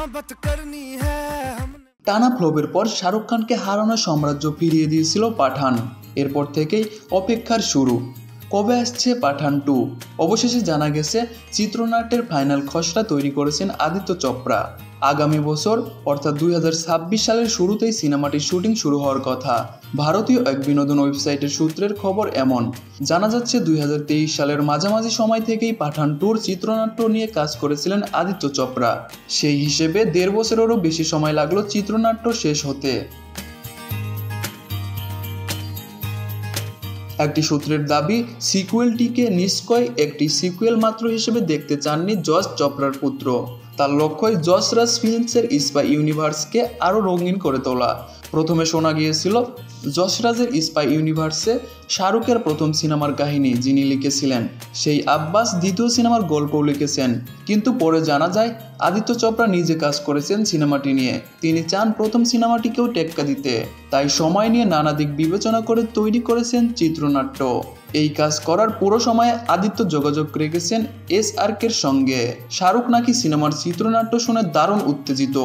मोहब्बत करनी है हमने। টানা ফ্লপের পর শাহরুখ খানকে হারানোর সাম্রাজ্য ফিরিয়ে দিয়েছিল পাঠান। এরপর থেকেই অপেক্ষার শুরু। কবে আসছে পাঠান 2? অবশেষে জানা গেছে চিত্রনাট্যের ফাইনাল খসড়া তৈরি করেছেন আদিত্য চোপড়া। আগামী বছর অর্থাৎ 2026 সালের শুরুতেই সিনেমাটির শুটিং শুরু হওয়ার কথা। ভারতীয় এক বিনোদন ওয়েবসাইটের সূত্রের খবর এমন। জানা যাচ্ছে 2023 সালের মাঝামাঝি সময় থেকেই পাঠান 2-র চিত্রনাট্য নিয়ে কাজ করেছিলেন আদিত্য চোপড়া। সেই হিসেবে 1.5 বছরেরও বেশি সময় লাগলো চিত্রনাট্য শেষ হতে। একটি সূত্রের দাবি, সিকুয়েলটিকে নিশ্চয় একটি সিকুয়েল মাত্র হিসেবে দেখতে চাননি যশ চোপড়ার পুত্র। তার লক্ষ্যই যশ রাজ ফিল্মসের স্পাই ইউনিভার্সকে আরও রঙিন করে তোলা। প্রথমে শোনা গিয়েছিল যশ রাজের স্পাই ইউনিভার্সে শাহরুখের প্রথম সিনেমার কাহিনী যিনি লিখেছিলেন সেই আব্বাস দ্বিতীয় সিনেমার গল্পও লিখেছেন। কিন্তু পরে জানা যায় আদিত্য চোপড়া নিজে কাজ করেছেন সিনেমাটি নিয়ে। তিনি চান প্রথম সিনেমাটিকেও টেক্কা দিতে, তাই সময় নিয়ে নানা দিক বিবেচনা করে তৈরি করেছেন চিত্রনাট্য। এই কাজ করার পুরো সময়ে আদিত্য যোগাযোগ রেখেছেন SRK'র সঙ্গে। শাহরুখ নাকি সিনেমার চিত্রনাট্য শুনে দারুণ উত্তেজিত।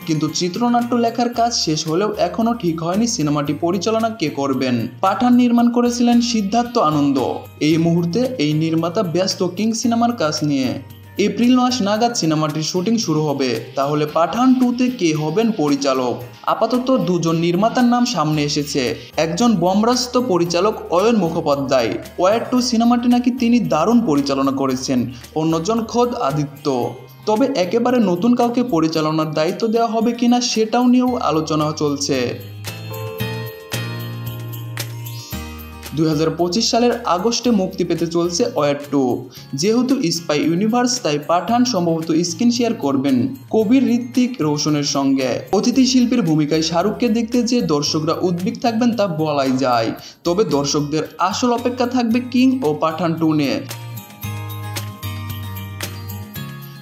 কিন্তু চিত্রনাট্য লেখার কাজ শেষ হলেও এখনও ঠিক হয়নি সিনেমাটি পরিচালনা কে করবেন। পাঠান নির্মাণ করেছিলেন সিদ্ধার্থ আনন্দ। এই মুহূর্তে এই নির্মাতা ব্যস্ত কিং সিনেমার কাজ নিয়ে। এপ্রিল মাস নাগাদ সিনেমাটির শুটিং শুরু হবে। তাহলে পাঠান 2-তে কে হবেন পরিচালক? আপাতত দুজন নির্মাতার নাম সামনে এসেছে। একজন বোমরাস্ত পরিচালক অয়ন মুখোপাধ্যায়। ওয়ার 2 সিনেমাটি নাকি তিনি দারুণ পরিচালনা করেছেন। অন্যজন খোদ আদিত্য। তবে একেবারে নতুন কাউকে পরিচালনার দায়িত্ব দেওয়া হবে কিনা সেটাও নিয়েও আলোচনা চলছে। 2025 সালের আগস্টে মুক্তি পেতে চলছে ওয়ার 2। যেহেতু স্পাই ইউনিভার্স, তাই পাঠান সম্ভবত স্ক্রিন শেয়ার করবেন কবির ঋত্বিক রোশনের সঙ্গে। অতিথি শিল্পীর ভূমিকায় শাহরুখকে দেখতে যে দর্শকরা উদ্বিগ্ন থাকবেন তা বলাই যায়। তবে দর্শকদের আসল অপেক্ষা থাকবে কিং ও পাঠান 2 নিয়ে।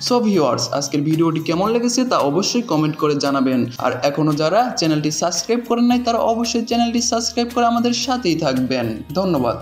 সো ভিউয়ার্স, আজকের ভিডিওটি কেমন লেগেছে তা অবশ্যই কমেন্ট করে জানাবেন। আর এখনো যারা চ্যানেলটি সাবস্ক্রাইব করেন নাই তারা অবশ্যই চ্যানেলটি সাবস্ক্রাইব করে আমাদের সাথেই থাকবেন। ধন্যবাদ।